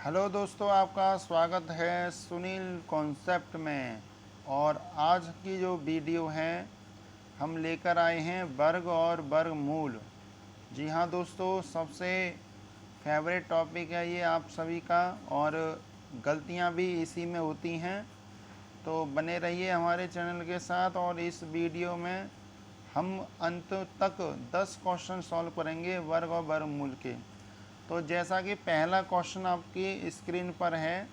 Hello दोस्तों, आपका स्वागत है सुनील कॉन्सेप्ट में। और आज की जो वीडियो है हम लेकर आए हैं वर्ग और वर्गमूल। जी हाँ दोस्तों, सबसे फेवरेट टॉपिक है ये आप सभी का, और गलतियाँ भी इसी में होती हैं। तो बने रहिए हमारे चैनल के साथ, और इस वीडियो में हम अंत तक 10 क्वेश्चन सॉल्व करेंगे वर्ग और वर्गमूल के। तो जैसा कि पहला क्वेश्चन आपकी स्क्रीन पर है,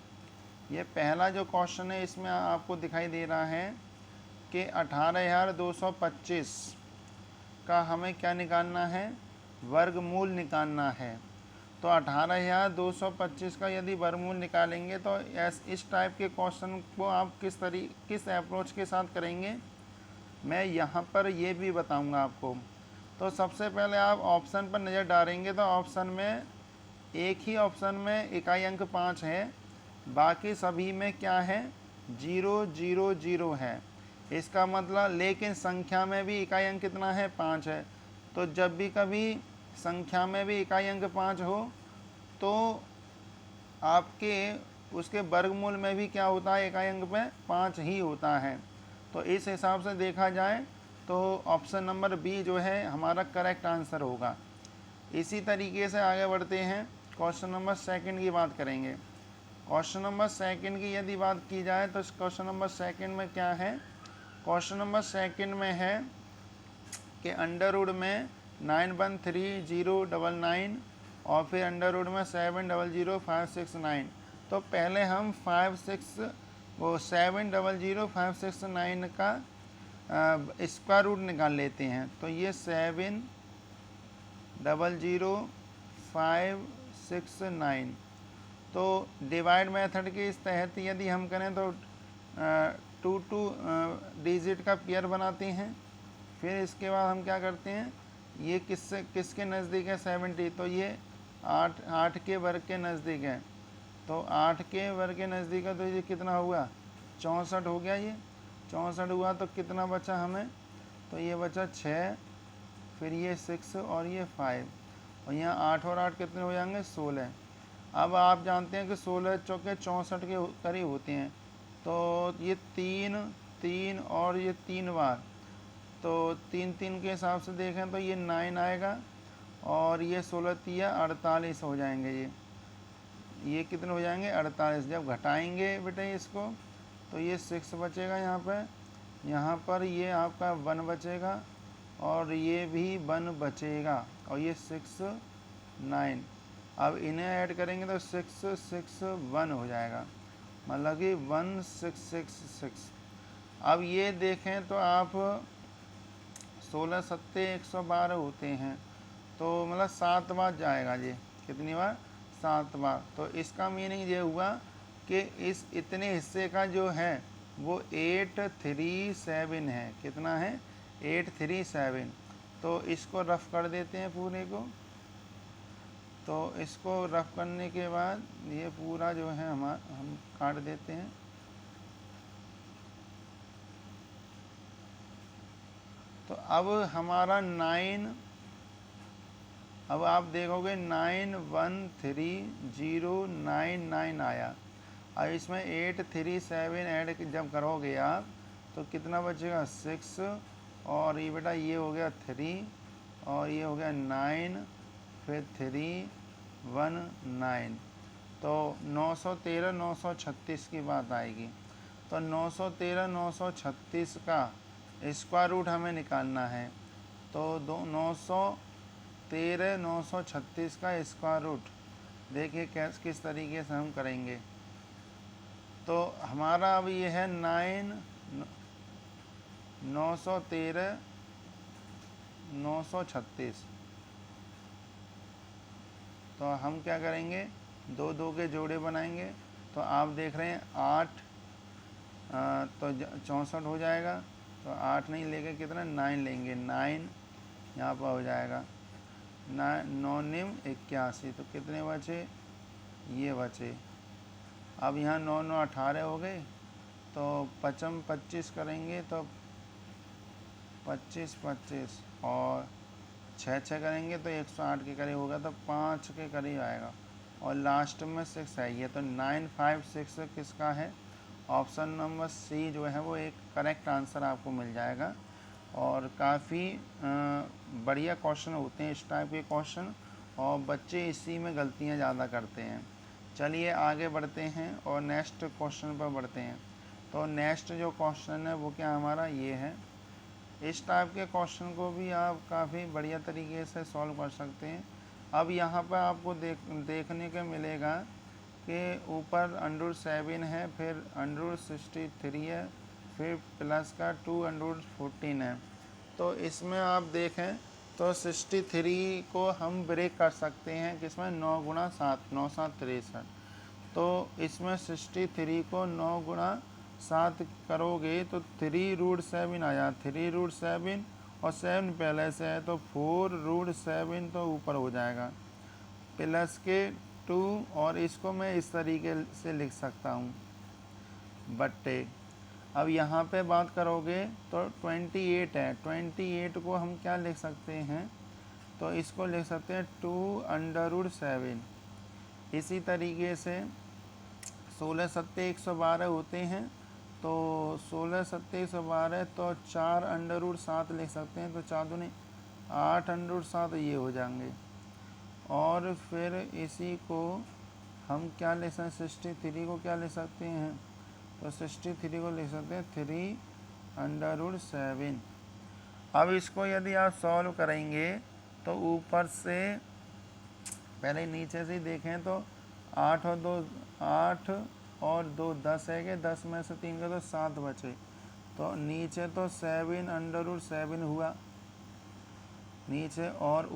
ये पहला जो क्वेश्चन है इसमें आपको दिखाई दे रहा है कि 18,225 का हमें क्या निकालना है, वर्गमूल निकालना है। तो 18,225 का यदि वर्गमूल निकालेंगे तो इस टाइप के क्वेश्चन को आप किस अप्रोच के साथ करेंगे, मैं यहाँ पर ये भी बताऊँगा आपको। तो सबसे पहले आप ऑप्शन पर नज़र डालेंगे तो ऑप्शन में एक ही ऑप्शन में इकाई अंक 5 है, बाकी सभी में क्या है, 0 0 0 है। इसका मतलब लेकिन संख्या में भी इकाई अंक कितना है, 5 है। तो जब भी कभी संख्या में भी इकाई अंक 5 हो तो आपके उसके वर्गमूल में भी क्या होता है, इकाई अंक में 5 ही होता है। तो इस हिसाब से देखा जाए तो ऑप्शन नंबर बी जो है हमारा करेक्ट आंसर होगा। इसी तरीके से आगे बढ़ते हैं, क्वेश्चन नंबर सेकंड की बात करेंगे। क्वेश्चन नंबर सेकंड की यदि बात की जाए तो क्वेश्चन नंबर सेकंड में क्या है, क्वेश्चन नंबर सेकंड में है कि अंडर रूट में 913099 और फिर अंडर रूट में 700569। तो पहले हम 700569 का स्क्वायर रूट निकाल लेते हैं। तो ये 700569, तो डिवाइड मेथड के इस तहत यदि हम करें तो टू टू डिजिट का पेयर बनाते हैं। फिर इसके बाद हम क्या करते हैं, ये किसके नज़दीक है, 70, तो ये 8 के वर्ग के नज़दीक है। तो 8 के वर्ग के नज़दीक है, तो ये कितना हुआ, 64 हो गया। ये 64 हुआ तो कितना बचा हमें, तो ये बचा 6, फिर ये 6 और ये 5, और यहाँ 8 और 8 कितने हो जाएंगे, 16। अब आप जानते हैं कि 16 चौके 64 के करीब होते हैं। तो ये 3 3 और ये 3 बार, तो 3 3 के हिसाब से देखें तो ये 9 आएगा, और ये 16 तिया 48 हो जाएंगे। ये कितने हो जाएंगे, 48। जब घटाएंगे बेटे इसको तो ये 6 बचेगा यहाँ पर ये आपका 1 बचेगा, और ये भी 1 बचेगा, और ये 6 9। अब इन्हें ऐड करेंगे तो 6 6 1 हो जाएगा, मतलब कि 1666। अब ये देखें तो आप 16 सत्ते 112 होते हैं, तो मतलब 7 बार जाएगा ये, कितनी बार, 7 बार। तो इसका मीनिंग ये हुआ कि इस इतने हिस्से का जो है वो 837 है। कितना है, 837। तो इसको रफ कर देते हैं पूरे को। तो इसको रफ करने के बाद ये पूरा जो है हम काट देते हैं। तो अब हमारा 9, अब आप देखोगे 913099 आया। अब इसमें 837 ऐड जब करोगे आप तो कितना बचेगा, 6, और ये बेटा ये हो गया 3, और ये हो गया 9, फिर 3 1 9। तो 913 936 की बात आएगी। तो 913 936 का स्क्वायर रूट हमें निकालना है। तो 913 936 का स्क्वायर रूट देखिए किस तरीके से हम करेंगे। तो हमारा अब ये है 913 936। तो हम क्या करेंगे, 2 2 के जोड़े बनाएंगे। तो आप देख रहे हैं 8, तो 64 हो जाएगा। तो 8 नहीं लेके कितना 9 लेंगे, 9 यहाँ पर हो जाएगा। 9 निम 81, तो कितने बचे, ये बचे। अब यहाँ 9 9 18 हो गए, तो 25 25 करेंगे तो 25 25, और 6 6 करेंगे तो 108 के करीब होगा, तो 5 के करीब आएगा। और लास्ट में 6 है ये, तो 956 किसका है? ऑप्शन नंबर सी जो है वो एक करेक्ट आंसर आपको मिल जाएगा। और काफ़ी बढ़िया क्वेश्चन होते हैं इस टाइप के क्वेश्चन, और बच्चे इसी में गलतियां ज़्यादा करते हैं। चलिए आगे बढ़ते हैं और नेक्स्ट क्वेश्चन पर बढ़ते हैं। तो नेक्स्ट जो क्वेश्चन है वो क्या हमारा ये है। इस टाइप के क्वेश्चन को भी आप काफ़ी बढ़िया तरीके से सॉल्व कर सकते हैं। अब यहाँ पर आपको देखने को मिलेगा कि ऊपर √7 है, फिर √63 है, फिर प्लस का 214 है। तो इसमें आप देखें तो 63 को हम ब्रेक कर सकते हैं किसमें? 9 गुणा 7, 9 7 63। तो इसमें 63 को 9 गुणा 7 करोगे तो 3√7 आया, 3√7 और 7 पहले से है तो 4√7 तो ऊपर हो जाएगा, प्लस के 2, और इसको मैं इस तरीके से लिख सकता हूँ बट्टे। अब यहाँ पे बात करोगे तो 28 है, 28 को हम क्या लिख सकते हैं? तो इसको लिख सकते हैं 2√7। इसी तरीके से 16 सत्ते 112 होते हैं, तो 16 सत्ते 112 तो 4√7 लिख सकते हैं, तो 4 दूनी 8√7 ये हो जाएंगे। और फिर इसी को हम क्या लिख सकते हैं? 63 को क्या लिख सकते हैं? तो 63 को लिख सकते हैं 3√7। अब इसको यदि आप सॉल्व करेंगे तो ऊपर से पहले नीचे से देखें तो 8 और 2 10 है कि 10 में से 3 का तो 7 बचे, तो नीचे तो 7√7 हुआ नीचे, और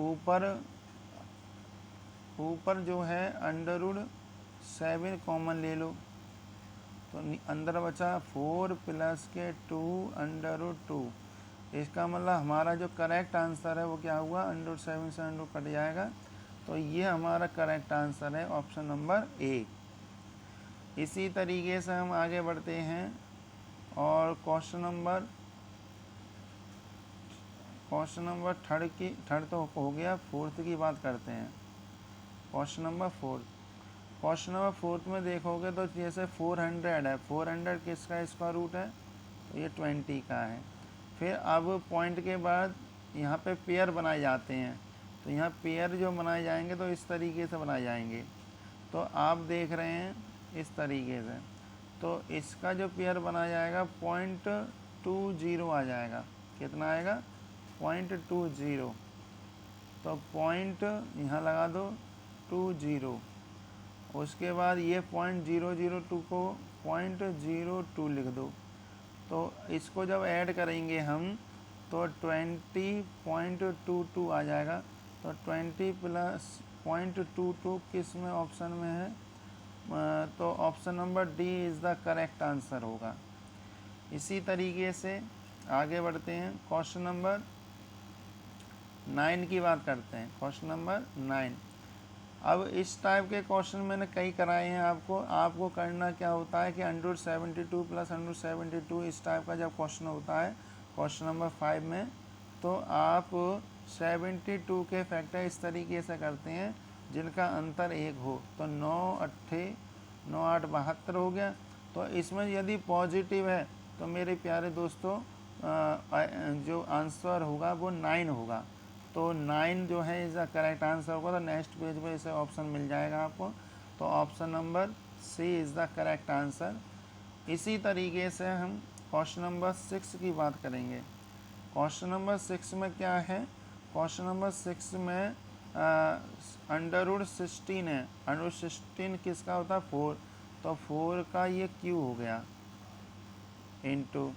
ऊपर जो है √7 कॉमन ले लो, तो अंदर बचा 4 प्लस के 2√2। इसका मतलब हमारा जो करेक्ट आंसर है वो क्या हुआ? √7 से कट जाएगा, तो ये हमारा करेक्ट आंसर है ऑप्शन नंबर ए। इसी तरीके से हम आगे बढ़ते हैं और क्वेश्चन नंबर थर्ड तो हो गया, फोर्थ की बात करते हैं। क्वेश्चन नंबर फोर्थ में देखोगे तो जैसे 400 है, 400 किसका स्क्वायर रूट है? तो ये 20 का है। फिर अब पॉइंट के बाद यहाँ पे पेयर बनाए जाते हैं, तो यहाँ पेयर जो बनाए जाएंगे तो इस तरीके से बनाए जाएंगे, तो आप देख रहे हैं इस तरीके से। तो इसका जो पेयर बनाया जाएगा 0.20 आ जाएगा। कितना आएगा? 0.20। तो पॉइंट यहाँ लगा दो 20, उसके बाद ये 0.002 को 0.02 लिख दो। तो इसको जब ऐड करेंगे हम तो 20.22 आ जाएगा। तो 20 प्लस 0.22 किस में ऑप्शन में है? तो option number D is the correct answer होगा। इसी तरीके से आगे बढ़ते हैं, क्वेश्चन नंबर 9 की बात करते हैं। Question number 9। अब इस टाइप के क्वेश्चन मैंने कई कराए हैं आपको करना क्या होता है कि 172 प्लस 172 इस टाइप का जब क्वेश्चन होता है क्वेश्चन नंबर 5 में, तो आप 72 के फैक्टर इस तरीके से करते हैं जिनका अंतर 1 हो। तो 9 8 72 हो गया। तो इसमें यदि पॉजिटिव है तो मेरे प्यारे दोस्तों जो आंसर होगा वो 9 होगा। तो 9 जो है इज़ द करेक्ट आंसर होगा। तो नेक्स्ट पेज पे इसे ऑप्शन मिल जाएगा आपको। तो option number C is the correct answer. इसी तरीके से हम क्वेश्चन नंबर 6 की बात करेंगे। क्वेश्चन नंबर 6 में क्या है? क्वेश्चन नंबर 6 में √16 है। √16 किसका होता है? 4। तो 4 का ये क्यू हो गया इंटू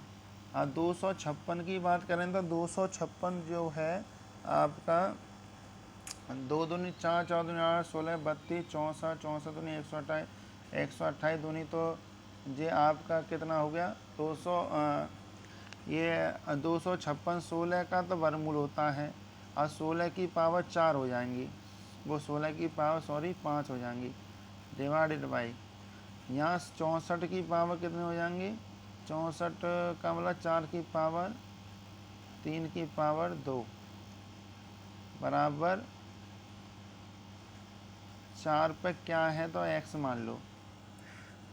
256 की बात करें तो 256 जो है आपका 2 दूनी 4 4 दूनी 8 16 32 64 64 दूनी 128 128 दूनी, तो ये आपका कितना हो गया? 200। ये 256 16 का तो वर्गमूल होता है और 16 की पावर 4 हो जाएंगी, वो 16 की पावर 5 हो जाएंगी, डिवाइडेड बाई यहाँ 64 की पावर कितने हो जाएंगी? 64 का मतलब 4 की पावर 3 की पावर 2 बराबर 4 पे क्या है तो x मान लो।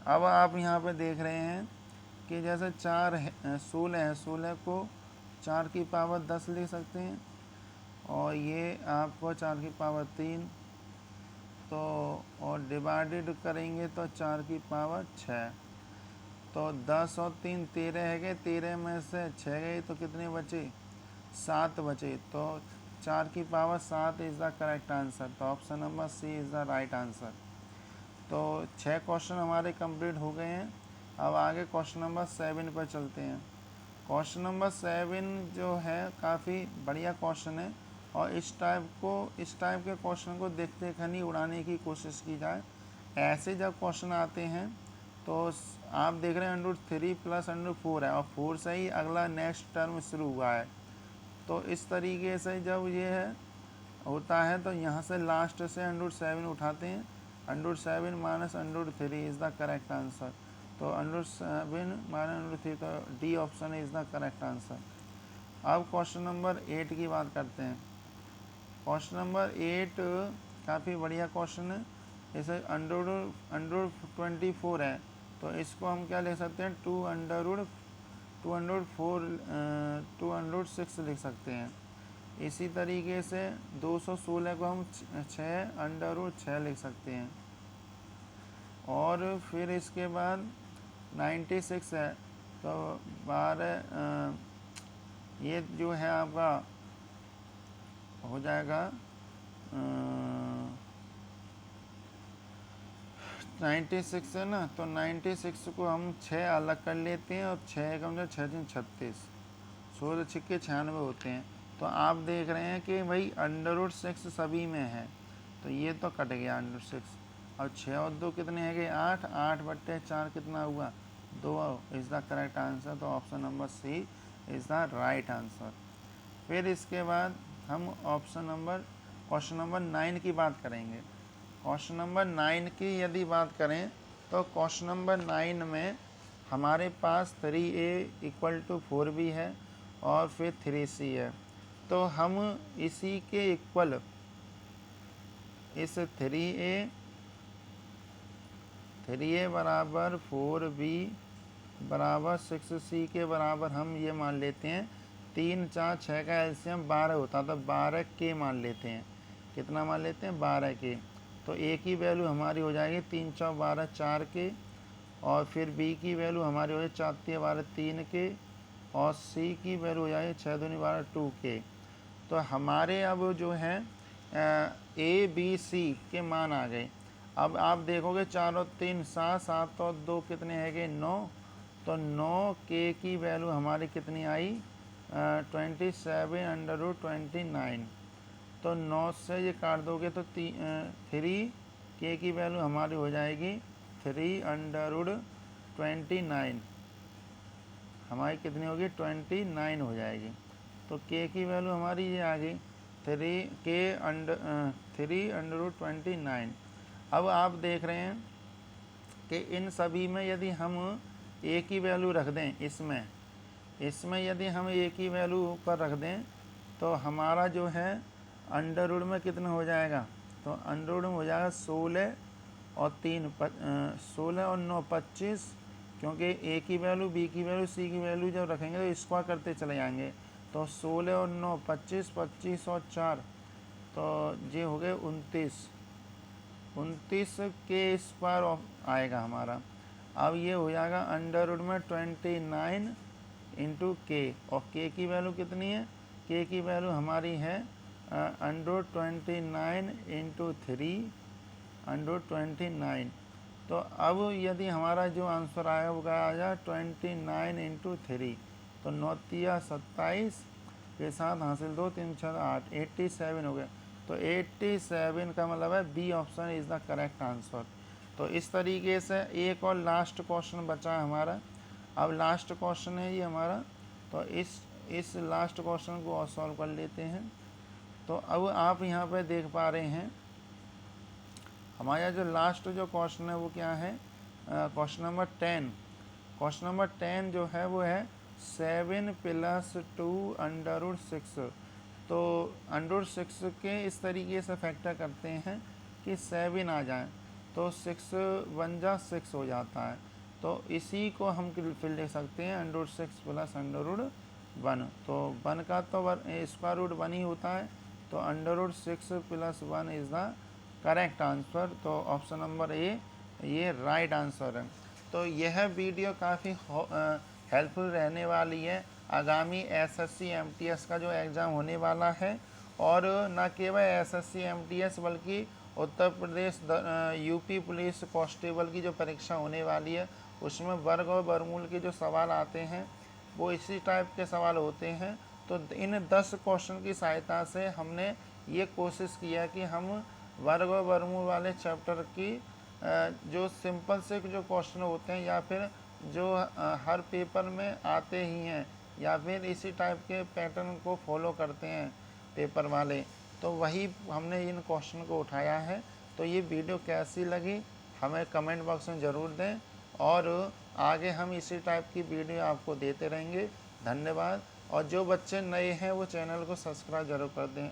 अब आप यहाँ पे देख रहे हैं कि जैसे 4 है 16 है, 16 को 4 की पावर 10 लिख सकते हैं, और ये आपको 4 की पावर 3, तो और डिवाइडेड करेंगे तो 4 की पावर 6, तो 10 और 3 13 है गए, 13 में से 6 गई तो कितने बचे, 7 बचे, तो 4 की power 7 is the correct answer. तो option number C is the right answer. तो 6 क्वेश्चन हमारे कंप्लीट हो गए हैं। अब आगे क्वेश्चन नंबर 7 पर चलते हैं। क्वेश्चन नंबर 7 जो है काफ़ी बढ़िया क्वेश्चन है, और इस टाइप के क्वेश्चन को देखते खनी उड़ाने की कोशिश की जाए। ऐसे जब क्वेश्चन आते हैं तो आप देख रहे हैं √3 प्लस √4 है, और 4 से ही अगला नेक्स्ट टर्म शुरू हुआ है। तो इस तरीके से जब ये है होता है तो यहाँ से लास्ट से √7 उठाते हैं। √7 minus √3 is the correct answer. तो √7 माइनस √3, तो D option is the correct answer. अब क्वेश्चन नंबर 8 की बात करते हैं। क्वेश्चन नंबर 8 काफ़ी बढ़िया क्वेश्चन है। इसे √24 है, तो इसको हम क्या लिख सकते हैं, 2√6 लिख सकते हैं। इसी तरीके से 216 को हम 6√6 लिख सकते हैं। और फिर इसके बाद 96 है, तो 12 ये जो है आपका हो जाएगा 96 है ना, तो 96 को हम 6 अलग कर लेते हैं, और 6 का मतलब 6 3 36, 16 छिक्के 96 होते हैं। तो आप देख रहे हैं कि भाई √6 सभी में है, तो ये तो कट गया √6। और 6 और 2 कितने हैं गए, 8, 8/4 कितना हुआ, 2 इज़ द करेक्ट आंसर। तो option number C is the right answer. फिर इसके बाद हम क्वेश्चन नंबर 9 की बात करेंगे। क्वेश्चन नंबर 9 की यदि बात करें तो क्वेश्चन नंबर 9 में हमारे पास 3a = 4b है, और फिर 3c है। तो हम इसी के इक्वल इस 3a बराबर 4b बराबर 6c के बराबर हम ये मान लेते हैं, 3 4 6 का एलसीएम 12 होता, तो 12 के मान लेते हैं। कितना मान लेते हैं, 12 के। तो ए की वैल्यू हमारी हो जाएगी 3 4 12 4 के, और फिर बी की वैल्यू हमारी हो जाएगी 4 3 12 3 के, और सी की वैल्यू हो जाएगी 6 2 12 2 के। तो हमारे अब जो है ए बी सी के मान आ गए। अब आप देखोगे 4 और 3 7, 7 और 2 कितने हैं गए, 9, तो 9 के की वैल्यू हमारी कितनी आई, 27/29। तो 9 से ये काट दोगे तो 3 के की वैल्यू हमारी हो जाएगी 3/29, हमारी कितनी होगी, 29 हो जाएगी। तो के की वैल्यू हमारी ये आ गई 3/29। अब आप देख रहे हैं कि इन सभी में यदि हम ए की वैल्यू रख दें, इसमें यदि हम ए की वैल्यू ऊपर रख दें, तो हमारा जो है अंडर रूट में कितना हो जाएगा, तो अंडर रूट में हो जाएगा 16 और 3 16 और 9 25, क्योंकि ए की वैल्यू बी की वैल्यू सी की वैल्यू जब रखेंगे तो स्क्वायर करते चले जाएंगे। तो 16 और 9 25, 25 और 4, तो ये हो गए 29 के स्क्वायर आएगा हमारा। अब ये हो जाएगा अंडर रूट में 29 इंटू के, और के की वैल्यू कितनी है, के की वैल्यू हमारी है √29 इंटू 3 √29। तो अब यदि हमारा जो आंसर आएगा वो क्या आ जाए 29 इंटू 3, तो 9 3 27 के साथ हासिल 2 3 6 8 87 हो गया। तो 87 का मतलब है B option is the correct answer. तो इस तरीके से एक और लास्ट क्वेश्चन बचा है हमारा। अब लास्ट क्वेश्चन है ये हमारा, तो इस लास्ट क्वेश्चन को और सॉल्व कर लेते हैं। तो अब आप यहाँ पे देख पा रहे हैं हमारा जो लास्ट जो क्वेश्चन है वो क्या है, क्वेश्चन नंबर 10। क्वेश्चन नंबर 10 जो है वो है 7 + 2 √6। तो √6 के इस तरीके से फैक्टर करते हैं कि 7 आ जाए तो 6 1 जा 6 हो जाता है। तो इसी को हम फिर लिख सकते हैं √6 प्लस √1। तो 1 का तो स्क्वायर रूट 1 ही होता है, तो √6 plus 1 is the correct answer. तो ऑप्शन नंबर ए ये राइट आंसर है। तो यह वीडियो काफ़ी हेल्पफुल रहने वाली है आगामी एसएससी एमटीएस का जो एग्ज़ाम होने वाला है। और न केवल एसएससी एमटीएस बल्कि Uttar Pradesh UP police constable की जो परीक्षा होने वाली है उसमें वर्ग और वर्गमूल के जो सवाल आते हैं वो इसी टाइप के सवाल होते हैं। तो इन 10 क्वेश्चन की सहायता से हमने ये कोशिश किया कि हम वर्ग और वर्गमूल वाले चैप्टर की जो सिंपल से जो क्वेश्चन होते हैं या फिर जो हर पेपर में आते ही हैं या फिर इसी टाइप के पैटर्न को फॉलो करते हैं पेपर वाले, तो वही हमने इन क्वेश्चन को उठाया है। तो ये वीडियो कैसी लगी हमें कमेंट बॉक्स में ज़रूर दें और आगे हम इसी टाइप की वीडियो आपको देते रहेंगे। धन्यवाद। और जो बच्चे नए हैं वो चैनल को सब्सक्राइब ज़रूर कर दें।